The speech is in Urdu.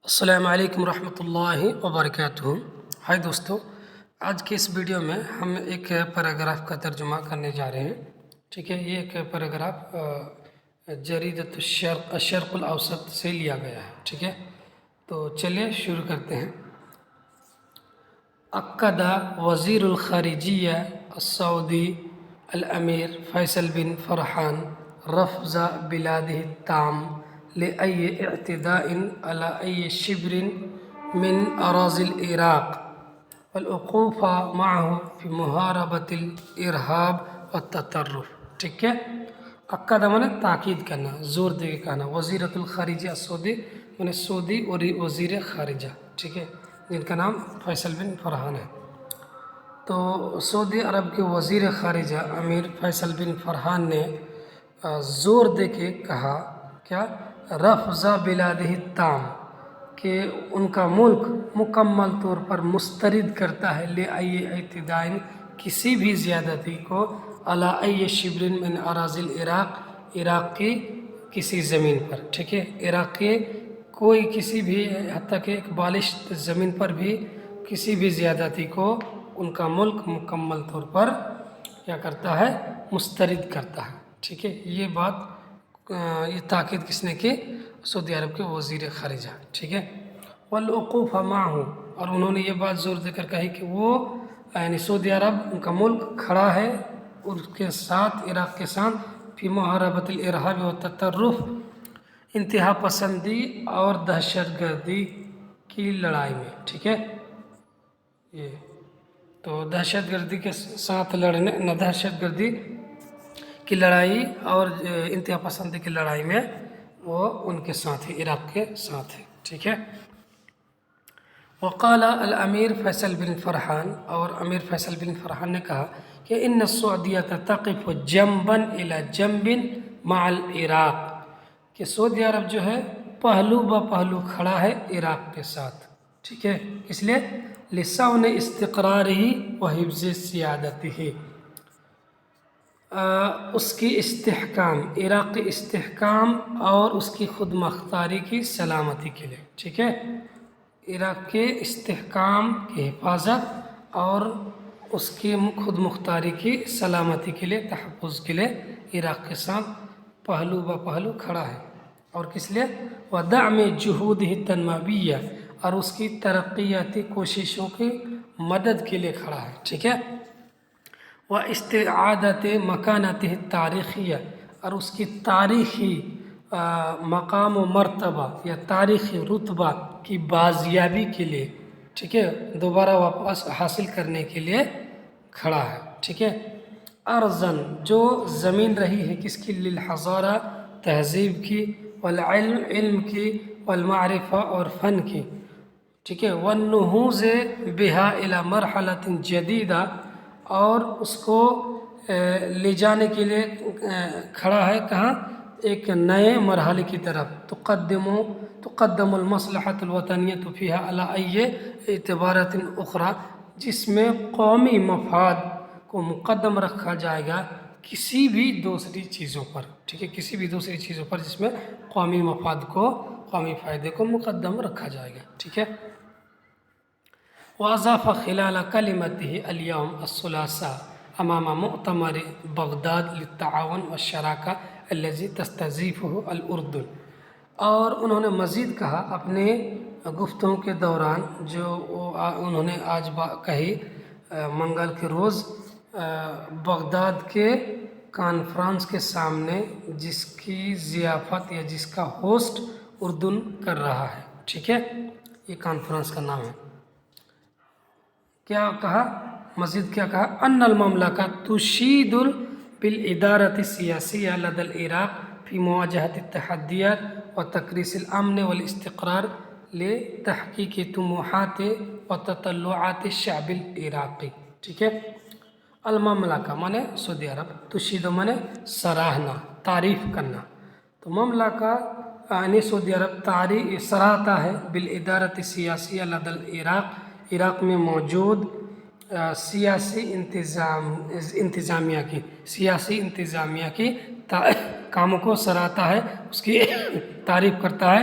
السلام علیکم ورحمۃ اللہ وبرکاتہ۔ ہائے دوستو، آج کے اس ویڈیو میں ہم ایک پیراگراف کا ترجمہ کرنے جا رہے ہیں۔ ٹھیک ہے، یہ ایک پیراگراف جریدۃ الشرق الاوسط سے لیا گیا ہے۔ ٹھیک ہے، تو چلیے شروع کرتے ہیں۔ اکد وزیر الخارجیہ السعودی الامیر فیصل بن فرحان رفض بلادہ التام لأي اعتداء على أي شبر من أراضي العراق والوقوف معه في محاربة الإرهاب والتطرف۔ ٹھیک ہے، اکد مانے تاکید کرنا، زور دے کے کہنا۔ وزیرۃ الخارجیہ السعودی مانے سعودی اور وزیر خارجہ، ٹھیک ہے، جن کا نام فیصل بن فرحان ہے۔ تو سعودی عرب کے وزیر خارجہ امیر فیصل بن فرحان نے زور دے کے کہا کیا، رفض بلادہ التام، کہ ان کا ملک مکمل طور پر مسترد کرتا ہے لأی اعتداء، کسی بھی زیادتی کو، علی ای شبر من اراضی العراق، عراق کی کسی زمین پر۔ ٹھیک ہے، عراق کے کوئی کسی بھی، حتیٰ کہ ایک بالشت زمین پر بھی کسی بھی زیادتی کو ان کا ملک مکمل طور پر کیا کرتا ہے، مسترد کرتا ہے۔ ٹھیک ہے، یہ بات، یہ تاکید کس نے کی؟ سعودی عرب کے وزیر خارجہ۔ ٹھیک ہے، والوقوف معه، اور انہوں نے یہ بات زور دے کر کہی کہ وہ یعنی سعودی عرب، ان کا ملک کھڑا ہے اس کے ساتھ، عراق کے ساتھ، فی محاربۃ الارہاب والتطرف، انتہا پسندی اور دہشت گردی کی لڑائی میں۔ ٹھیک ہے، یہ تو دہشت گردی کے ساتھ لڑنے، دہشت گردی کی لڑائی اور انتہا پسندی کی لڑائی میں وہ ان کے ساتھ ہی، عراق کے ساتھ ہے۔ ٹھیک ہے، وقال الامیر فیصل بن فرحان، اور امیر فیصل بن فرحان نے کہا کہ ان السعودیہ تقف جنبا الی جنب مع العراق، کہ سعودی عرب جو ہے پہلو بہ پہلو کھڑا ہے عراق کے ساتھ۔ ٹھیک ہے، اس لیے لصون استقرارہ و حفظ سیادتہ، اس کی استحکام، عراق کے استحکام اور اس کی خود مختاری کی سلامتی کے لیے۔ ٹھیک ہے، عراق کے استحکام کی حفاظت اور اس کی خود مختاری کی سلامتی کے لیے، تحفظ کے لیے عراق کے ساتھ پہلو بہ پہلو کھڑا ہے۔ اور کس لیے؟ ودعم جہودہ التنمویہ، اور اس کی ترقیاتی کوششوں کی مدد کے لیے کھڑا ہے۔ ٹھیک ہے، واستعادت مکانتہ التاریخیہ، اور اس کی تاریخی مقام و مرتبہ یا تاریخی رتبہ کی بازیابی کے لیے، ٹھیک ہے، دوبارہ واپس حاصل کرنے کے لیے کھڑا ہے۔ ٹھیک ہے، ارضاً، جو زمین رہی ہے کس کی؟ للحضارہ، تہذیب کی، والعلم، علم کی، والمعرفہ، اور فن کی۔ ٹھیک ہے، والنہوض بہا الی مرحلۃ جدیدہ، اور اس کو لے جانے کے لیے کھڑا ہے کہاں؟ ایک نئے مرحلے کی طرف۔ تقدم المصلحۃ الوطنیۃ فیہا علی ای اعتبارات اخرى، جس میں قومی مفاد کو مقدم رکھا جائے گا کسی بھی دوسری چیزوں پر۔ ٹھیک ہے، کسی بھی دوسری چیزوں پر جس میں قومی مفاد کو، قومی فائدے کو مقدم رکھا جائے گا۔ ٹھیک ہے، وأضاف خلال كلمته اليوم الثلاثاء أمام مؤتمر بغداد للتعاون والشراكة الذي تستضيفه الأردن، اور انہوں نے مزید کہا اپنے گفتگو کے دوران، جو انہوں نے آج کہی منگل کے روز بغداد کے کانفرنس کے سامنے، جس کی ضیافت یا جس کا ہوسٹ اردن کر رہا ہے۔ ٹھیک ہے، یہ کانفرنس کا نام ہے۔ کیا کہا؟ مزید کیا کہا؟ ان المملکہ تشید بالادارۃ السیاسیہ لدى العراق فی مواجہۃ التحدیات وتکریس الامن والاستقرار لتحقیق طموحات وتطلعات الشعب العراقی۔ ٹھیک ہے، المملکہ مانے سعودی عرب، تشید مانے سراہنا، تعریف کرنا۔ تو مملکہ یعنی سعودی عرب سراہتا ہے بالادارۃ السیاسیہ لدى العراق، عراق میں موجود سیاسی انتظامیہ کی کاموں کو سراہتا ہے، اس کی تعریف کرتا ہے،